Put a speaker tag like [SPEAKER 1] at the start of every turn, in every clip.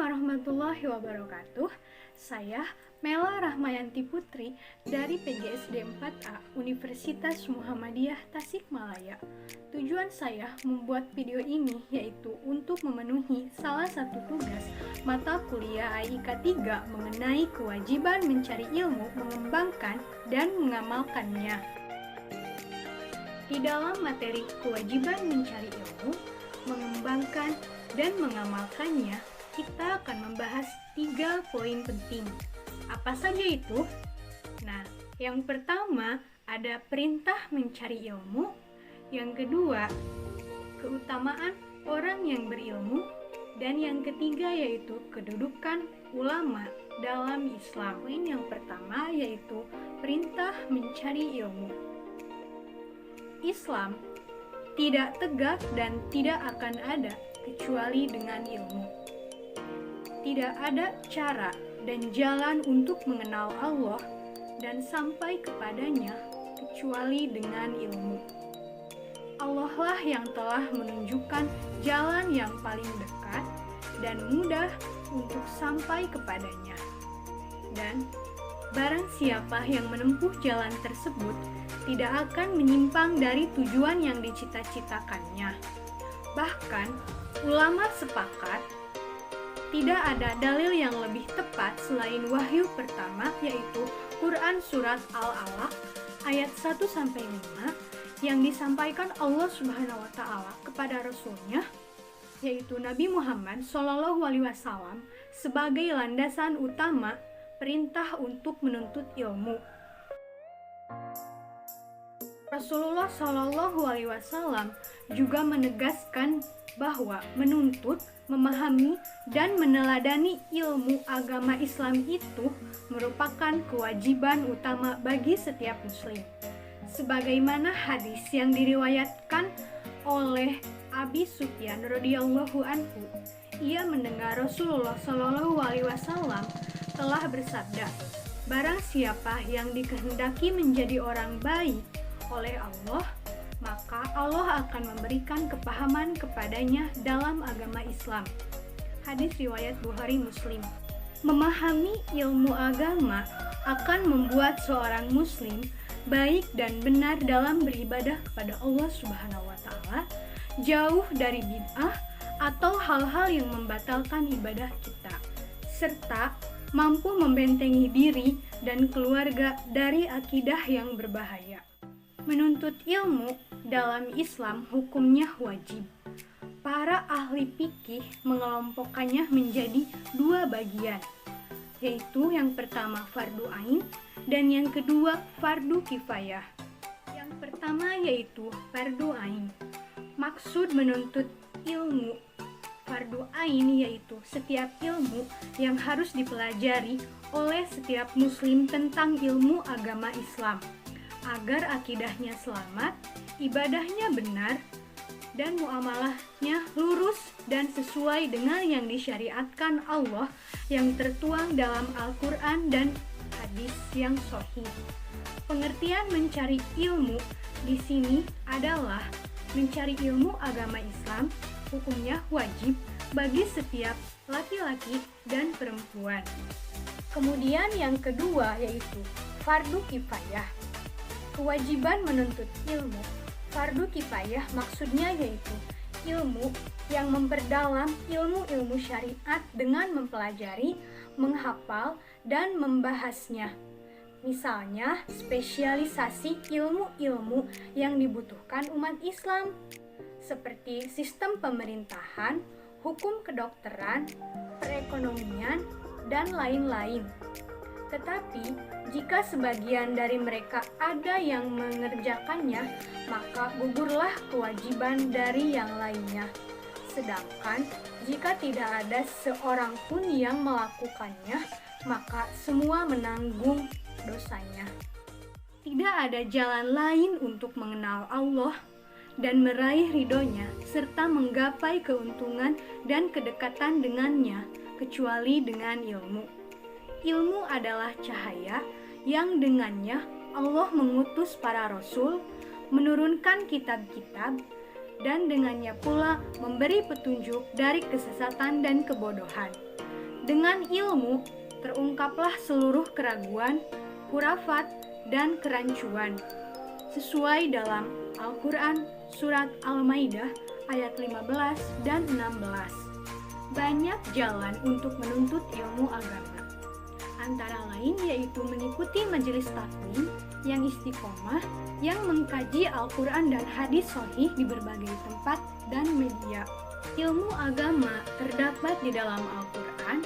[SPEAKER 1] warahmatullahi wabarakatuh. Saya Mela Rahmayanti Putri dari PGSD 4A Universitas Muhammadiyah Tasikmalaya. Tujuan saya membuat video ini yaitu untuk memenuhi salah satu tugas mata kuliah AIK 3 mengenai kewajiban mencari ilmu, mengembangkan, dan mengamalkannya. Di dalam materi kewajiban mencari ilmu, mengembangkan, dan mengamalkannya, kita akan membahas 3 poin penting. Apa saja itu? Nah, yang pertama ada perintah mencari ilmu. Yang kedua, keutamaan orang yang berilmu. Dan yang ketiga yaitu kedudukan ulama dalam Islam. Poin yang pertama yaitu perintah mencari ilmu. Islam tidak tegak dan tidak akan ada kecuali dengan ilmu. Tidak ada cara dan jalan untuk mengenal Allah dan sampai kepadanya kecuali dengan ilmu. Allah lah yang telah menunjukkan jalan yang paling dekat dan mudah untuk sampai kepadanya. Dan barang siapa yang menempuh jalan tersebut tidak akan menyimpang dari tujuan yang dicita-citakannya. Bahkan, ulama sepakat tidak ada dalil yang lebih tepat selain wahyu pertama, yaitu Quran Surat Al-Alaq ayat 1-5 yang disampaikan Allah Subhanahu wa Ta'ala kepada Rasul-Nya, yaitu Nabi Muhammad SAW, sebagai landasan utama perintah untuk menuntut ilmu. Rasulullah SAW juga menegaskan bahwa menuntut, memahami, dan meneladani ilmu agama Islam itu merupakan kewajiban utama bagi setiap muslim. Sebagaimana hadis yang diriwayatkan oleh Abi Sufyan radhiyallahu anhu, ia mendengar Rasulullah SAW telah bersabda, "Barang siapa yang dikehendaki menjadi orang baik oleh Allah, maka Allah akan memberikan kepahaman kepadanya dalam agama Islam." Hadis riwayat Bukhari Muslim. Memahami ilmu agama akan membuat seorang muslim baik dan benar dalam beribadah kepada Allah Subhanahu wa Ta'ala, jauh dari bid'ah atau hal-hal yang membatalkan ibadah kita, serta mampu membentengi diri dan keluarga dari akidah yang berbahaya. Menuntut ilmu dalam Islam hukumnya wajib. Para ahli fikih mengelompokkannya menjadi 2 bagian, yaitu yang pertama fardu ain dan yang kedua fardu kifayah. Yang pertama yaitu fardu ain. Maksud menuntut ilmu fardu ain yaitu setiap ilmu yang harus dipelajari oleh setiap muslim tentang ilmu agama Islam, agar akidahnya selamat, ibadahnya benar, dan muamalahnya lurus dan sesuai dengan yang disyariatkan Allah yang tertuang dalam Al-Quran dan hadis yang sahih. Pengertian mencari ilmu di sini adalah mencari ilmu agama Islam hukumnya wajib bagi setiap laki-laki dan perempuan. Kemudian yang kedua yaitu fardu kifayah. Kewajiban menuntut ilmu fardu kifayah maksudnya yaitu ilmu yang memperdalam ilmu-ilmu syariat dengan mempelajari, menghafal, dan membahasnya. Misalnya, spesialisasi ilmu-ilmu yang dibutuhkan umat Islam, seperti sistem pemerintahan, hukum kedokteran, perekonomian, dan lain-lain. Tetapi, jika sebagian dari mereka ada yang mengerjakannya, maka gugurlah kewajiban dari yang lainnya. Sedangkan, jika tidak ada seorang pun yang melakukannya, maka semua menanggung dosanya. Tidak ada jalan lain untuk mengenal Allah dan meraih ridhonya, serta menggapai keuntungan dan kedekatan dengannya, kecuali dengan ilmu. Ilmu adalah cahaya yang dengannya Allah mengutus para rasul, menurunkan kitab-kitab, dan dengannya pula memberi petunjuk dari kesesatan dan kebodohan. Dengan ilmu terungkaplah seluruh keraguan, khurafat, dan kerancuan. Sesuai dalam Al-Quran Surat Al-Maidah ayat 15 dan 16. Banyak jalan untuk menuntut ilmu agama. Antara lain yaitu mengikuti majelis taklim yang istiqomah, yang mengkaji Al-Quran dan hadis sahih di berbagai tempat dan media. Ilmu agama terdapat di dalam Al-Quran,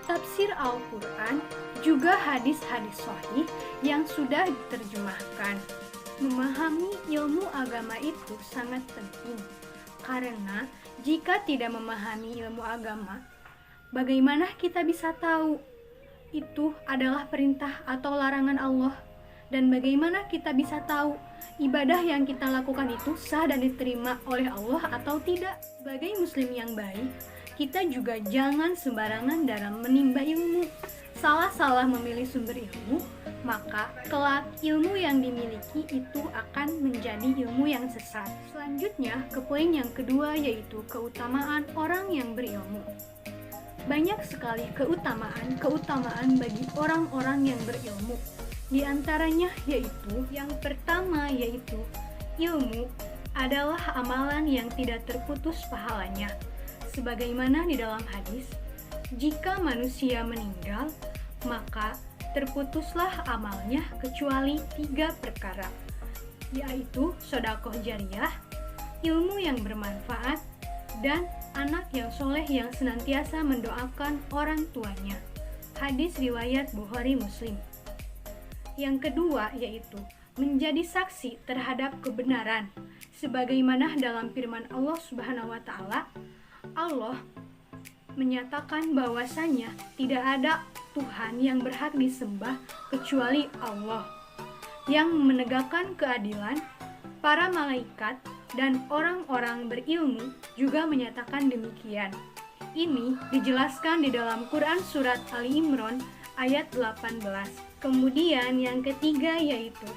[SPEAKER 1] tafsir Al-Quran, juga hadis-hadis sahih yang sudah diterjemahkan. Memahami ilmu agama itu sangat penting, karena jika tidak memahami ilmu agama, bagaimana kita bisa tahu itu adalah perintah atau larangan Allah? Dan bagaimana kita bisa tahu ibadah yang kita lakukan itu sah dan diterima oleh Allah atau tidak? Sebagai muslim yang baik, kita juga jangan sembarangan dalam menimba ilmu. Salah-salah memilih sumber ilmu, maka kelak ilmu yang dimiliki itu akan menjadi ilmu yang sesat. Selanjutnya, ke poin yang kedua yaitu keutamaan orang yang berilmu. Banyak sekali keutamaan bagi orang-orang yang berilmu. Di antaranya yaitu, yang pertama yaitu ilmu adalah amalan yang tidak terputus pahalanya. Sebagaimana di dalam hadis, jika manusia meninggal, maka terputuslah amalnya kecuali 3 perkara, yaitu sedekah jariyah, ilmu yang bermanfaat, dan anak yang soleh yang senantiasa mendoakan orang tuanya. Hadis riwayat Bukhari Muslim. Yang kedua yaitu menjadi saksi terhadap kebenaran, sebagaimana dalam firman Allah Subhanahu wa taala, Allah menyatakan bahwasanya tidak ada Tuhan yang berhak disembah kecuali Allah, yang menegakkan keadilan. Para malaikat dan orang-orang berilmu juga menyatakan demikian. Ini dijelaskan di dalam Quran Surat Ali Imran ayat 18. Kemudian yang ketiga yaitu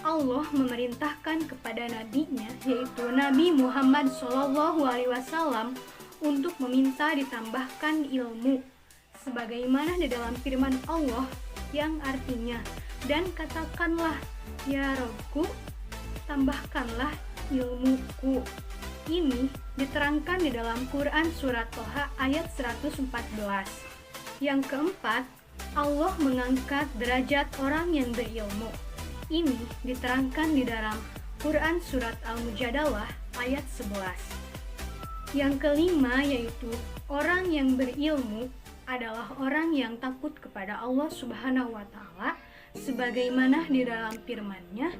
[SPEAKER 1] Allah memerintahkan kepada nabinya, yaitu Nabi Muhammad SAW, untuk meminta ditambahkan ilmu, sebagaimana di dalam firman Allah yang artinya, dan katakanlah, ya Rabbku, tambahkanlah ilmuku. Ini diterangkan di dalam Quran Surat Toha ayat 114. Yang keempat, Allah mengangkat derajat orang yang berilmu. Ini diterangkan di dalam Quran Surat Al-Mujadalah ayat 11. Yang kelima yaitu orang yang berilmu adalah orang yang takut kepada Allah Subhanahu wa taala, sebagaimana di dalam firman-Nya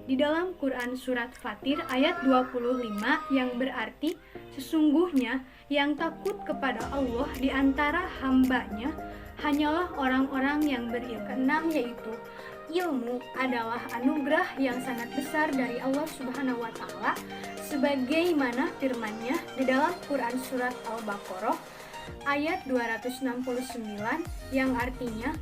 [SPEAKER 1] di dalam Quran Surat Fatir ayat 25, yang berarti sesungguhnya yang takut kepada Allah di antara hamba-Nya hanyalah orang-orang yang berilmu. Keenam yaitu ilmu adalah anugerah yang sangat besar dari Allah Subhanahu wa taala, sebagaimana firman-Nya di dalam Quran Surat Al-Baqarah ayat 269, yang artinya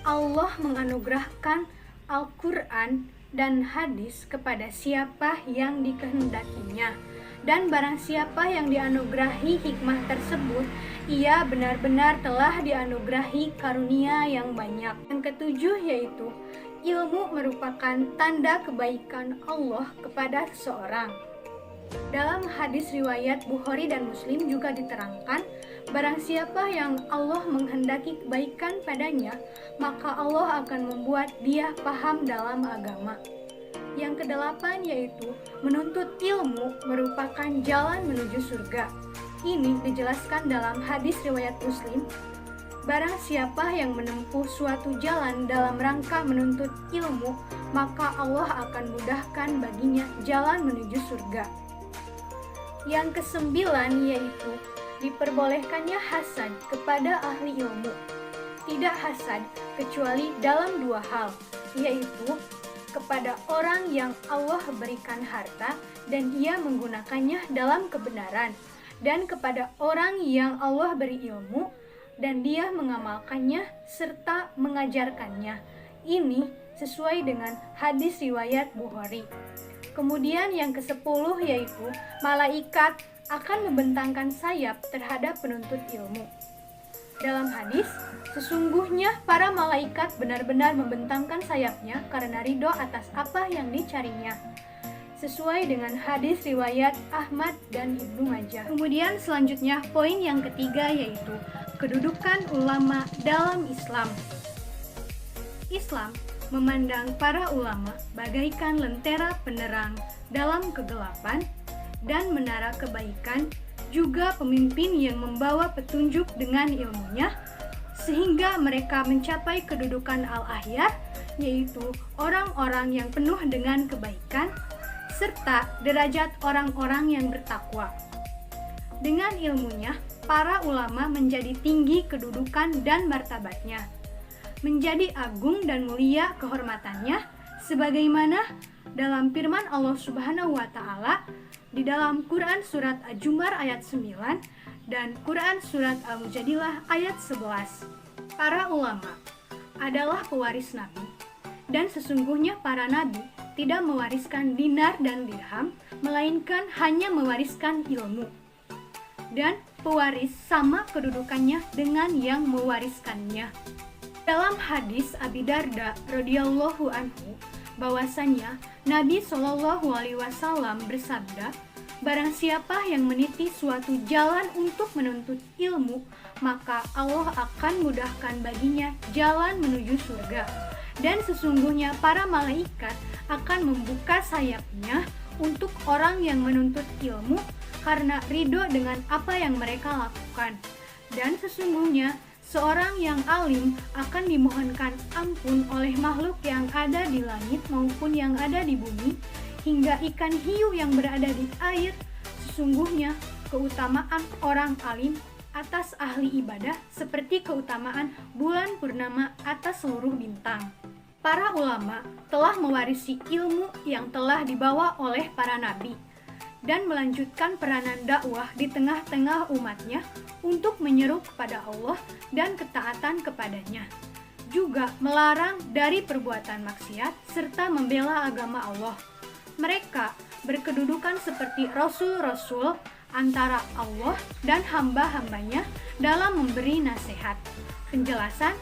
[SPEAKER 1] Allah menganugerahkan Al-Quran dan hadis kepada siapa yang dikehendakinya, dan barang siapa yang dianugerahi hikmah tersebut, ia benar-benar telah dianugerahi karunia yang banyak. Yang ketujuh yaitu ilmu merupakan tanda kebaikan Allah kepada seseorang. Dalam hadis riwayat Bukhari dan Muslim juga diterangkan, barang siapa yang Allah menghendaki kebaikan padanya, maka Allah akan membuat dia paham dalam agama. Yang kedelapan yaitu menuntut ilmu merupakan jalan menuju surga. Ini dijelaskan dalam hadis riwayat Muslim, barang siapa yang menempuh suatu jalan dalam rangka menuntut ilmu, maka Allah akan mudahkan baginya jalan menuju surga. Yang kesembilan yaitu diperbolehkannya hasad kepada ahli ilmu. Tidak hasad kecuali dalam 2 hal, yaitu kepada orang yang Allah berikan harta dan ia menggunakannya dalam kebenaran, dan kepada orang yang Allah beri ilmu dan dia mengamalkannya serta mengajarkannya. Ini sesuai dengan hadis riwayat Bukhari. Kemudian yang ke-10 yaitu malaikat akan membentangkan sayap terhadap penuntut ilmu. Dalam hadis, sesungguhnya para malaikat benar-benar membentangkan sayapnya karena ridho atas apa yang dicarinya. Sesuai dengan hadis riwayat Ahmad dan Ibnu Majah. Kemudian selanjutnya poin yang ketiga yaitu kedudukan ulama dalam Islam. Islam memandang para ulama bagaikan lentera penerang dalam kegelapan dan menara kebaikan, juga pemimpin yang membawa petunjuk dengan ilmunya, sehingga mereka mencapai kedudukan al-akhyar, yaitu orang-orang yang penuh dengan kebaikan, serta derajat orang-orang yang bertakwa. Dengan ilmunya, para ulama menjadi tinggi kedudukan dan martabatnya, menjadi agung dan mulia kehormatannya, sebagaimana dalam firman Allah Subhanahu wa Ta'ala di dalam Quran Surat Al-Jumar ayat 9 dan Quran Surat Al-Mujadilah ayat 11. Para ulama adalah pewaris Nabi, dan sesungguhnya para nabi tidak mewariskan dinar dan dirham, melainkan hanya mewariskan ilmu. Dan pewaris sama kedudukannya dengan yang mewariskannya. Dalam hadis Abi Darda radhiyallahu anhu, bahwasanya Nabi Shallallahu alaihi wasallam bersabda, barang siapa yang meniti suatu jalan untuk menuntut ilmu, maka Allah akan mudahkan baginya jalan menuju surga. Dan sesungguhnya para malaikat akan membuka sayapnya untuk orang yang menuntut ilmu karena ridho dengan apa yang mereka lakukan. Dan sesungguhnya seorang yang alim akan dimohonkan ampun oleh makhluk yang ada di langit maupun yang ada di bumi, hingga ikan hiu yang berada di air. Sesungguhnya keutamaan orang alim atas ahli ibadah seperti keutamaan bulan purnama atas seluruh bintang. Para ulama telah mewarisi ilmu yang telah dibawa oleh para nabi dan melanjutkan peranan dakwah di tengah-tengah umatnya untuk menyeru kepada Allah dan ketaatan kepadanya. Juga melarang dari perbuatan maksiat serta membela agama Allah. Mereka berkedudukan seperti rasul-rasul antara Allah dan hamba-hambanya dalam memberi nasihat, penjelasan,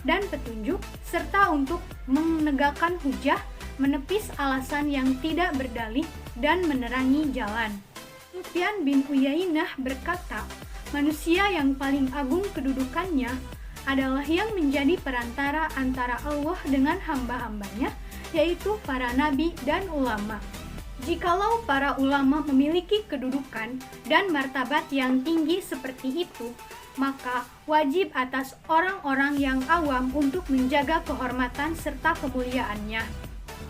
[SPEAKER 1] dan petunjuk, serta untuk menegakkan hujah, menepis alasan yang tidak berdalih, dan menerangi jalan. Sufyan bin Uyainah berkata, manusia yang paling agung kedudukannya adalah yang menjadi perantara antara Allah dengan hamba-hambanya, yaitu para nabi dan ulama. Jikalau para ulama memiliki kedudukan dan martabat yang tinggi seperti itu, maka wajib atas orang-orang yang awam untuk menjaga kehormatan serta kemuliaannya.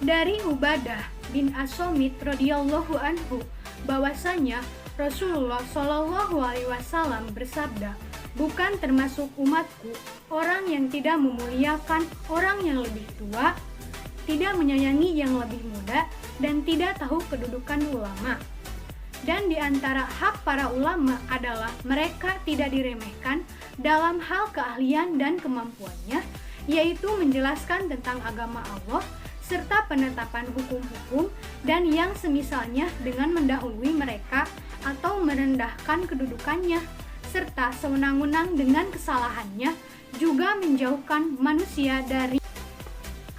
[SPEAKER 1] Dari Ubadah bin As-Somit radhiyallahu anhu, bahwasanya Rasulullah Shallallahu alaihi wasallam bersabda, bukan termasuk umatku orang yang tidak memuliakan orang yang lebih tua, tidak menyayangi yang lebih muda, dan tidak tahu kedudukan ulama. Dan di antara hak para ulama adalah mereka tidak diremehkan dalam hal keahlian dan kemampuannya, yaitu menjelaskan tentang agama Allah serta penetapan hukum-hukum dan yang semisalnya dengan mendahului mereka atau merendahkan kedudukannya, serta sewenang-wenang dengan kesalahannya, juga menjauhkan manusia dari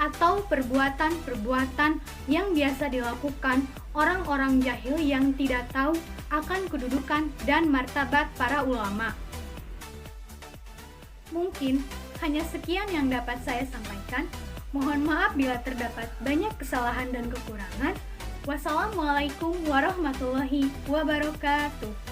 [SPEAKER 1] atau perbuatan-perbuatan yang biasa dilakukan orang-orang jahil yang tidak tahu akan kedudukan dan martabat para ulama. Mungkin hanya sekian yang dapat saya sampaikan. Mohon maaf bila terdapat banyak kesalahan dan kekurangan. Wassalamualaikum warahmatullahi wabarakatuh.